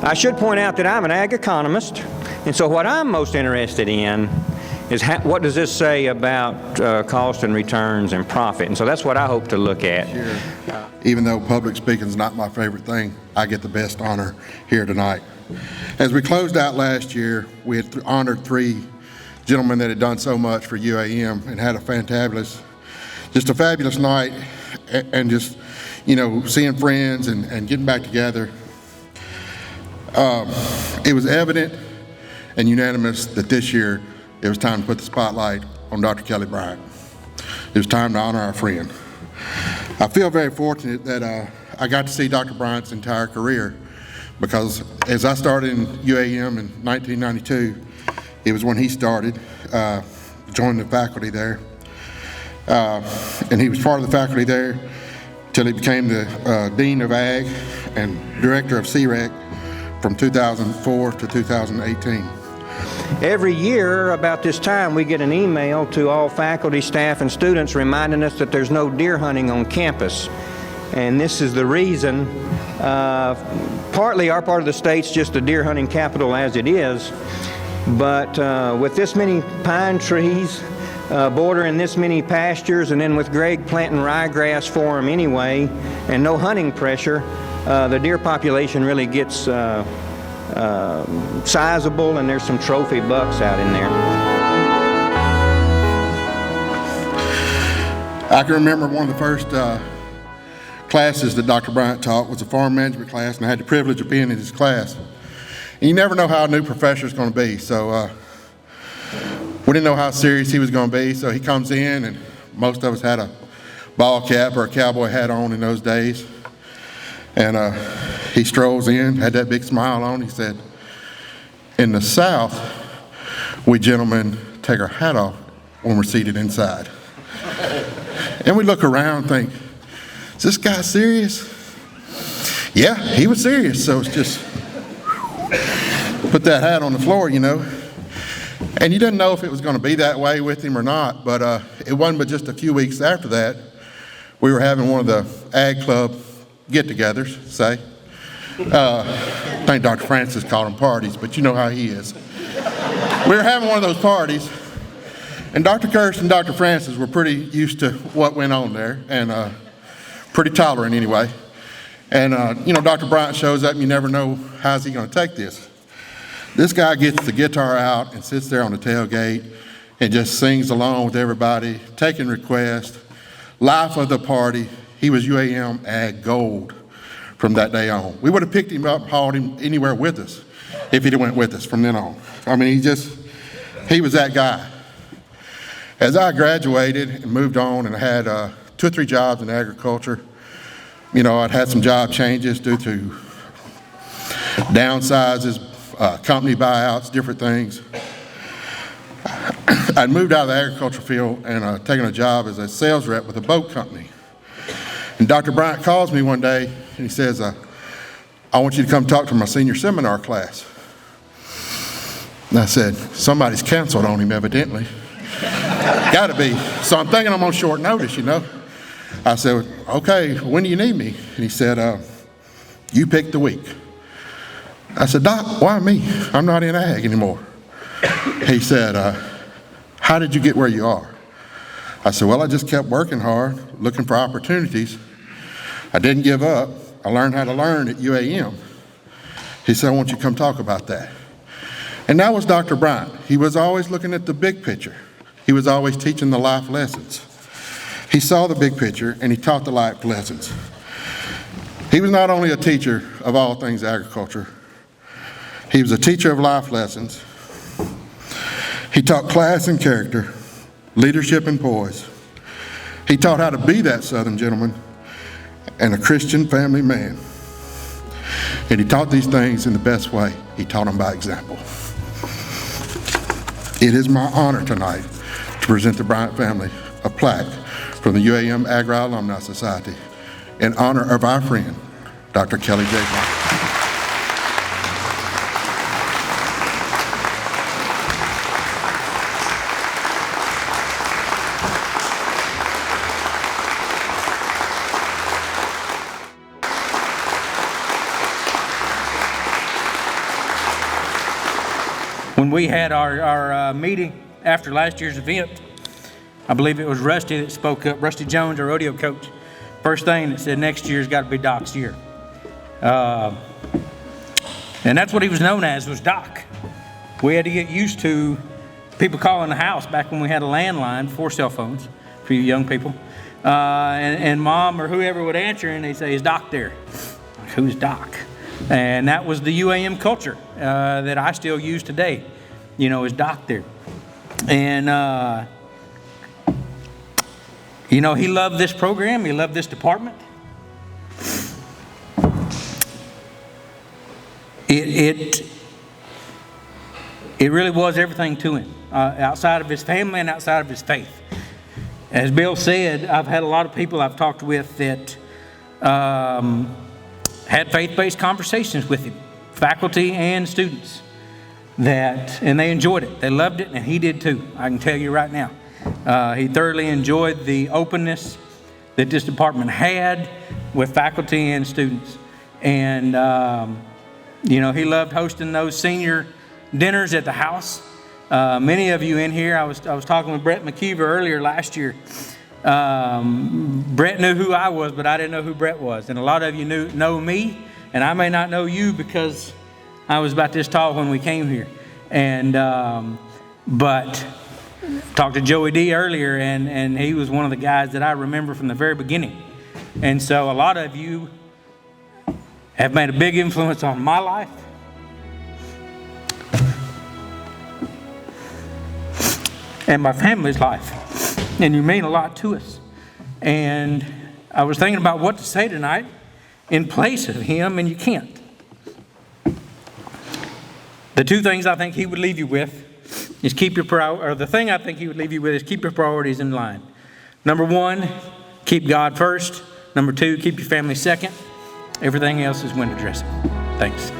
I should point out that I'm an ag economist, and so what I'm most interested in is what does this say about cost and returns and profit, and so that's what I hope to look at. Sure. Even though public speaking is not my favorite thing, I get the best honor here tonight. As we closed out last year, we had honored 3 gentlemen that had done so much for UAM and had a fabulous night, and just, you know, seeing friends and getting back together. It was evident and unanimous that this year it was time to put the spotlight on Dr. Kelly Bryant. It was time to honor our friend. I feel very fortunate that I got to see Dr. Bryant's entire career, because as I started in UAM in 1992, it was when he started, joined the faculty there. And he was part of the faculty there till he became the Dean of Ag and Director of CREC from 2004 to 2018. Every year about this time we get an email to all faculty, staff, and students reminding us that there's no deer hunting on campus. And this is the reason. Partly our part of the state's just a deer hunting capital as it is, but with this many pine trees bordering this many pastures, and then with Greg planting ryegrass for them anyway, and no hunting pressure, the deer population really gets sizable, and there's some trophy bucks out in there. I can remember one of the first classes that Dr. Bryant taught was a farm management class, and I had the privilege of being in his class. And you never know how a new professor is going to be, so we didn't know how serious he was going to be, so he comes in, and most of us had a ball cap or a cowboy hat on in those days. And he strolls in, had that big smile on. He said, "In the South, we gentlemen take our hat off when we're seated inside." And we look around and think, is this guy serious? Yeah, he was serious, so it's just put that hat on the floor, you know. And you didn't know if it was going to be that way with him or not, but it wasn't but just a few weeks after that, we were having one of the Ag Club get-togethers, say. I think Dr. Francis called them parties, but you know how he is. We were having one of those parties, and Dr. Kirst and Dr. Francis were pretty used to what went on there, and pretty tolerant anyway. And you know, Dr. Bryant shows up, and you never know how's he going to take this. This guy gets the guitar out and sits there on the tailgate and just sings along with everybody, taking requests, life of the party. He was UAM Ag Gold from that day on. We would have picked him up, hauled him anywhere with us if he'd have went with us from then on. I mean, he was that guy. As I graduated and moved on and I had 2 or 3 jobs in agriculture, you know, I'd had some job changes due to downsizes, company buyouts, different things. I'd moved out of the agriculture field and taken a job as a sales rep with a boat company. And Dr. Bryant calls me one day and he says, "I want you to come talk to my senior seminar class." And I said, "Somebody's canceled on him evidently." Gotta be. So I'm thinking I'm on short notice, you know. I said, "Okay, when do you need me?" And he said, "You pick the week." I said, "Doc, why me? I'm not in ag anymore." He said, "How did you get where you are?" I said, "Well, I just kept working hard, looking for opportunities. I didn't give up. I learned how to learn at UAM." He said, "I want you to come talk about that." And that was Dr. Bryant. He was always looking at the big picture. He was always teaching the life lessons. He saw the big picture and he taught the life lessons. He was not only a teacher of all things agriculture, he was a teacher of life lessons. He taught class and character, leadership and poise. He taught how to be that Southern gentleman and a Christian family man. And he taught these things in the best way. He taught them by example. It is my honor tonight to present the Bryant family a plaque from the UAM Agri-Alumni Society in honor of our friend, Dr. Kelly J. Bryant. when we had our meeting after last year's event, I believe it was Rusty that spoke up, Rusty Jones, our rodeo coach. First thing that said next year's got to be Doc's year. And that's what he was known as, was Doc. We had to get used to people calling the house back when we had a landline before cell phones for you young people. And mom or whoever would answer and they'd say, "Is Doc there?" Like, who's Doc? And that was the UAM culture that I still use today. You know, is Doc there? And, you know, he loved this program. He loved this department. It really was everything to him, outside of his family and outside of his faith. As Bill said, I've had a lot of people I've talked with that had faith-based conversations with him, faculty and students, and they enjoyed it. They loved it, and he did too. I can tell you right now. He thoroughly enjoyed the openness that this department had with faculty and students. And, you know, he loved hosting those senior dinners at the house. Many of you in here, I was talking with Brett McKeever earlier last year. Brett knew who I was, but I didn't know who Brett was. And a lot of you know me, and I may not know you because I was about this tall when we came here. And but talked to Joey D earlier, and he was one of the guys that I remember from the very beginning. And so a lot of you have made a big influence on my life. And my family's life. And you mean a lot to us. And I was thinking about what to say tonight in place of him, and you can't. The two things I think he would leave you with is the thing I think he would leave you with is keep your priorities in line. Number one, keep God first. Number two, keep your family second. Everything else is window dressing. Thanks.